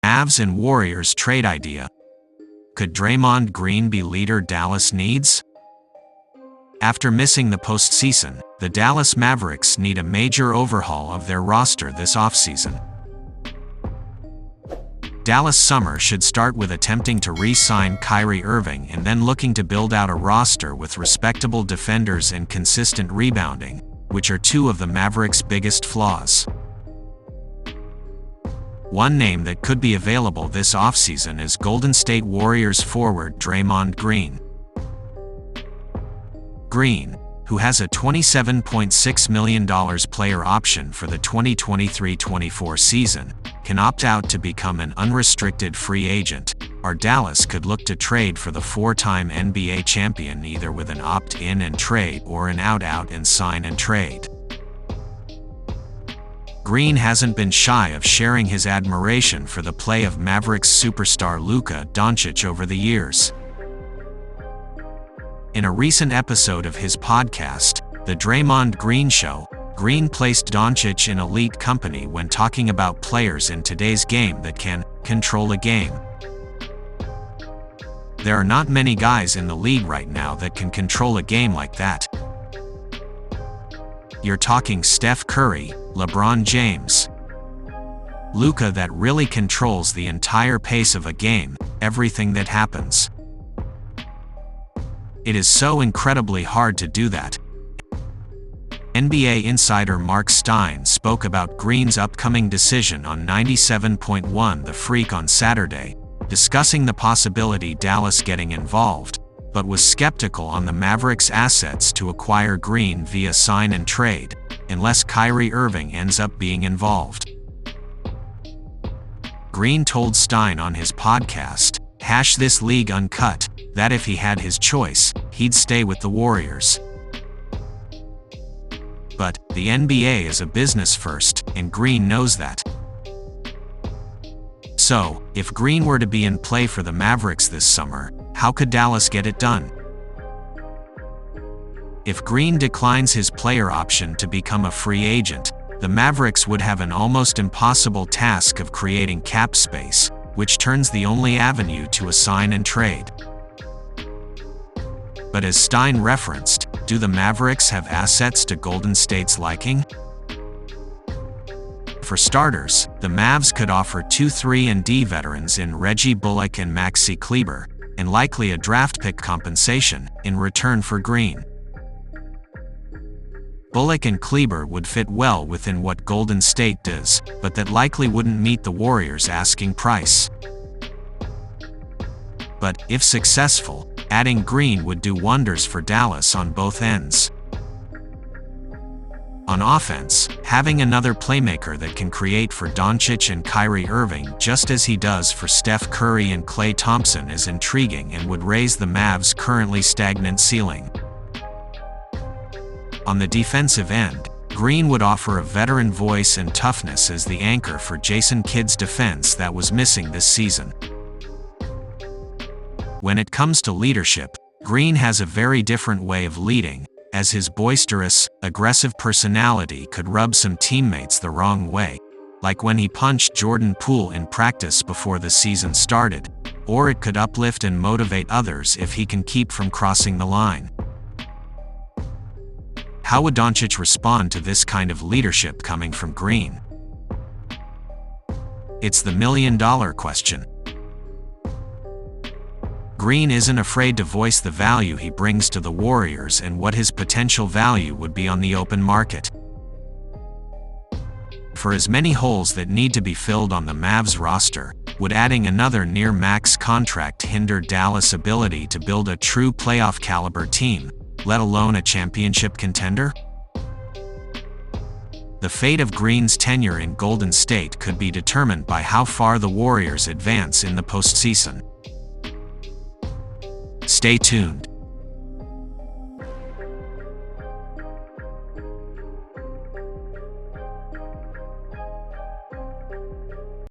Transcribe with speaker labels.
Speaker 1: Mavs and Warriors trade idea. Could Draymond Green be leader Dallas needs? After missing the postseason, the Dallas Mavericks need a major overhaul of their roster this offseason. Dallas summer should start with attempting to re-sign Kyrie Irving and then looking to build out a roster with respectable defenders and consistent rebounding, which are two of the Mavericks' biggest flaws. One name that could be available this offseason is Golden State Warriors forward Draymond Green. Green, who has a $27.6 million player option for the 2023-24 season, can opt out to become an unrestricted free agent, or Dallas could look to trade for the four-time NBA champion either with an opt-in and trade or an out-out and sign and trade. Green hasn't been shy of sharing his admiration for the play of Mavericks superstar Luka Doncic over the years. In a recent episode of his podcast, The Draymond Green Show, Green placed Doncic in elite company when talking about players in today's game that can control a game. There are not many guys in the league right now that can control a game like that. You're talking Steph Curry, LeBron James, Luka, that really controls the entire pace of a game, everything that happens. It is so incredibly hard to do that. NBA insider Mark Stein spoke about Green's upcoming decision on 97.1 The Freak on Saturday, discussing the possibility Dallas getting involved, but was skeptical on the Mavericks' assets to acquire Green via sign and trade, unless Kyrie Irving ends up being involved. Green told Stein on his podcast, "This League Uncut," that if he had his choice, he'd stay with the Warriors. But the NBA is a business first, and Green knows that. So, if Green were to be in play for the Mavericks this summer, how could Dallas get it done? If Green declines his player option to become a free agent, the Mavericks would have an almost impossible task of creating cap space, which turns the only avenue to a sign and trade. But as Stein referenced, do the Mavericks have assets to Golden State's liking? For starters, the Mavs could offer 2 3-and-D veterans in Reggie Bullock and Maxi Kleber, and likely a draft pick compensation in return for Green. Bullock and Kleber would fit well within what Golden State does, but that likely wouldn't meet the Warriors' asking price. But, if successful, adding Green would do wonders for Dallas on both ends. On offense, having another playmaker that can create for Doncic and Kyrie Irving just as he does for Steph Curry and Klay Thompson is intriguing and would raise the Mavs' currently stagnant ceiling. On the defensive end, Green would offer a veteran voice and toughness as the anchor for Jason Kidd's defense that was missing this season. When it comes to leadership, Green has a very different way of leading, as his boisterous, aggressive personality could rub some teammates the wrong way, like when he punched Jordan Poole in practice before the season started, or it could uplift and motivate others if he can keep from crossing the line. How would Doncic respond to this kind of leadership coming from Green? It's the million-dollar question. Green isn't afraid to voice the value he brings to the Warriors and what his potential value would be on the open market. For as many holes that need to be filled on the Mavs roster, would adding another near-max contract hinder Dallas' ability to build a true playoff-caliber team, let alone a championship contender? The fate of Green's tenure in Golden State could be determined by how far the Warriors advance in the postseason. Stay tuned.